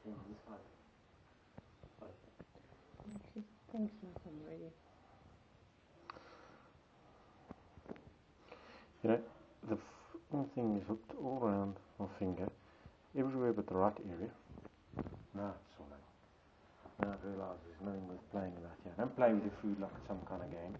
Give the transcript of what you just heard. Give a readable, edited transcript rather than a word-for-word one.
Change this side. She's thinking already. You know, the one thing is hooked all around my finger, everywhere but the right area. Now it's swallowing. Now it realises there's nothing worth playing about here. Don't play with your food like it's some kind of game.